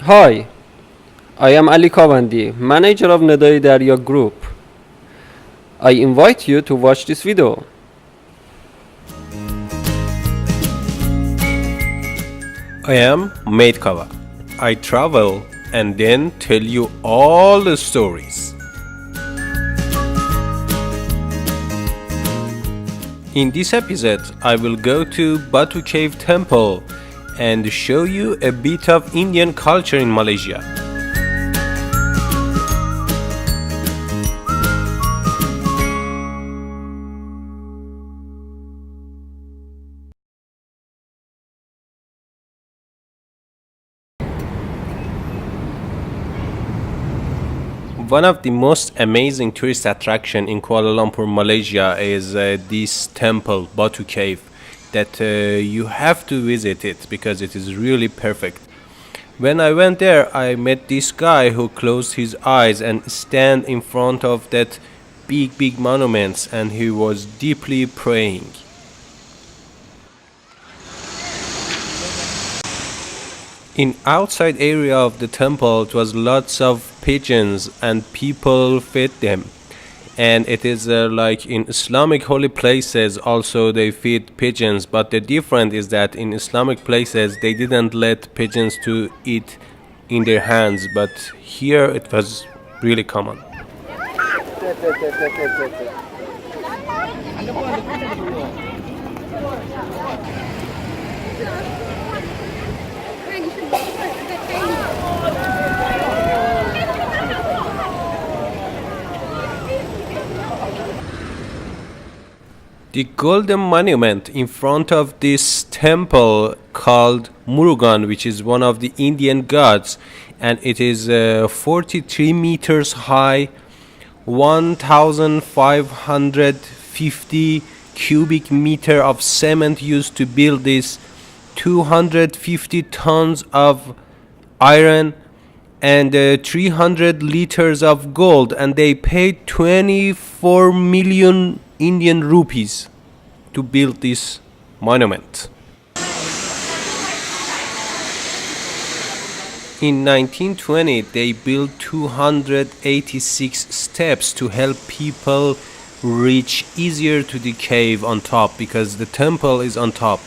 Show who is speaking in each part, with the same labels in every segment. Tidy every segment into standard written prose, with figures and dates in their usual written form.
Speaker 1: Hi, I am Ali Kavandi, manager of Nedai Darya Group. I invite you to watch this video.
Speaker 2: I am Made Kava. I travel and then tell you all the stories. In this episode, I will go to Batu Cave Temple and show you a bit of Indian culture in Malaysia. One of the most amazing tourist attraction in Kuala Lumpur, Malaysia is this temple, Batu Cave, that you have to visit it because it is really perfect. When I went there, I met this guy who closed his eyes and stand in front of that big monuments, and he was deeply praying. In outside area of the temple, it was lots of pigeons and people fed them. And it is like in Islamic holy places also they feed pigeons, but the difference is that in Islamic places they didn't let pigeons to eat in their hands, but here it was really common. The golden monument in front of this temple called Murugan, which is one of the Indian gods, and it is 43 meters high, 1550 cubic meter of cement used to build this, 250 tons of iron, and 300 liters of gold, and they paid 24 million Indian rupees to build this monument. In 1920, they built 286 steps to help people reach easier to the cave on top, because the temple is on top,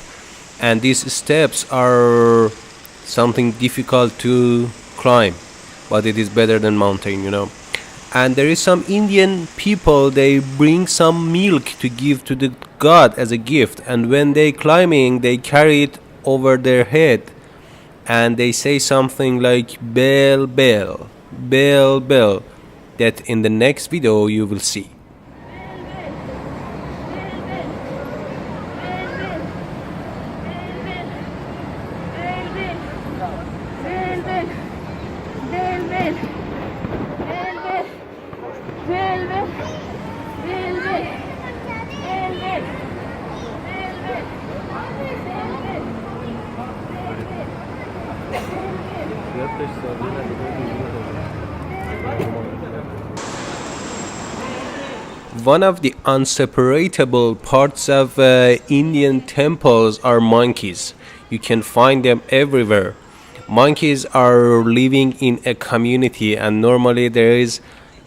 Speaker 2: and these steps are something difficult to climb, but it is better than mountain, And there is some Indian people, they bring some milk to give to the god as a gift, and when they climbing they carry it over their head and they say something like bell bell bell bell, that in the next video you will see. One of the inseparable parts of Indian temples are monkeys. You can find them everywhere. Monkeys are living in a community, and normally there is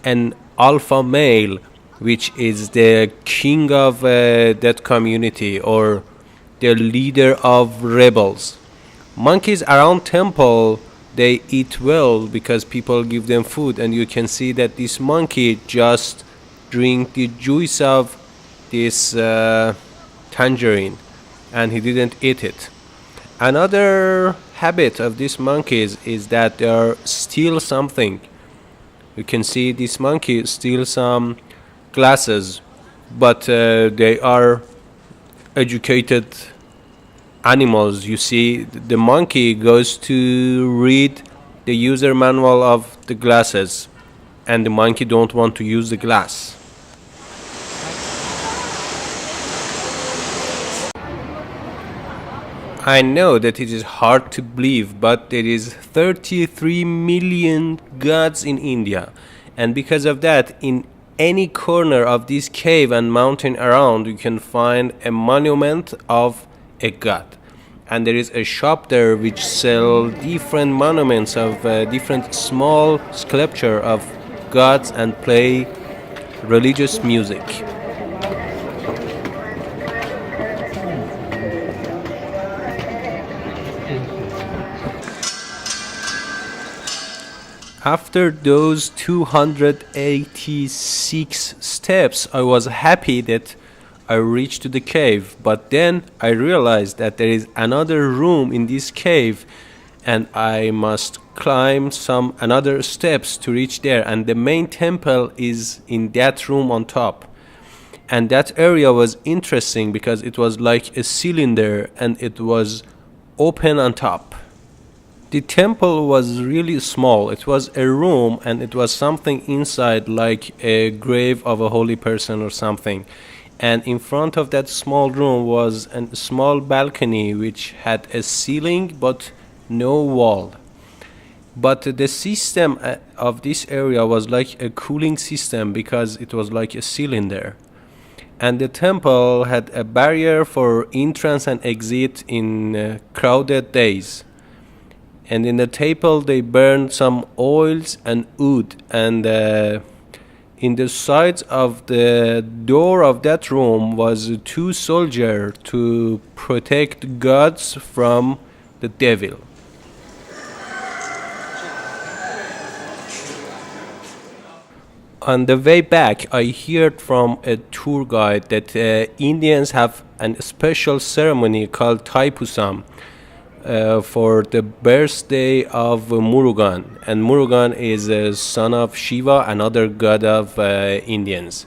Speaker 2: an alpha male, which is the king of that community or the leader of rebels. Monkeys around temple, they eat well because people give them food, and you can see that this monkey just drink the juice of this tangerine, and he didn't eat it. Another habit of these monkeys is that they are steal something. You can see this monkey steal some glasses, but they are educated animals. You see, the monkey goes to read the user manual of the glasses, and the monkey don't want to use the glass. I know that it is hard to believe, but there is 33 million gods in India, and because of that, in any corner of this cave and mountain around, you can find a monument of a god. and there is a shop there which sell different monuments of different small sculpture of gods and play religious music. After those 286 steps, I was happy that I reached to the cave, but then I realized that there is another room in this cave and I must climb some another steps to reach there, and the main temple is in that room on top. And that area was interesting because it was like a cylinder and it was open on top. The temple was really small. It was a room and it was something inside like a grave of a holy person or something. And in front of that small room was a small balcony which had a ceiling but no wall. But the system of this area was like a cooling system because it was like a cylinder. And the temple had a barrier for entrance and exit in crowded days. And in the temple they burned some oils and wood, and in the sides of the door of that room was 2 soldiers to protect gods from the devil. On the way back, I heard from a tour guide that Indians have a special ceremony called Thaipusam for the birthday of Murugan. And Murugan is a son of Shiva, another god of Indians.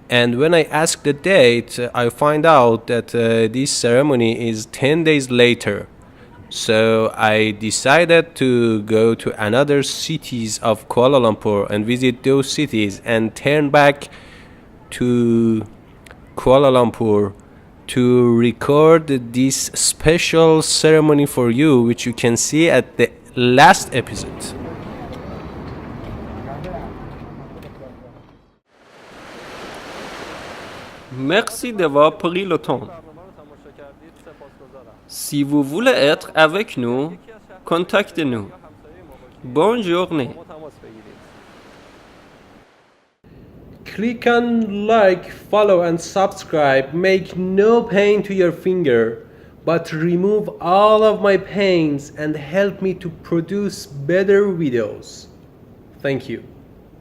Speaker 2: And when I asked the date, I find out that this ceremony is 10 days later. So I decided to go to another cities of Kuala Lumpur and visit those cities and turn back to Kuala Lumpur to record this special ceremony for you, which you can see at the last episode.
Speaker 1: Merci d'avoir pris le temps. Si vous voulez être avec nous, contactez-nous. Bonne journée.
Speaker 2: Click on like, follow and subscribe. Make no pain to your finger, but remove all of my pains and help me to produce better videos. Thank you.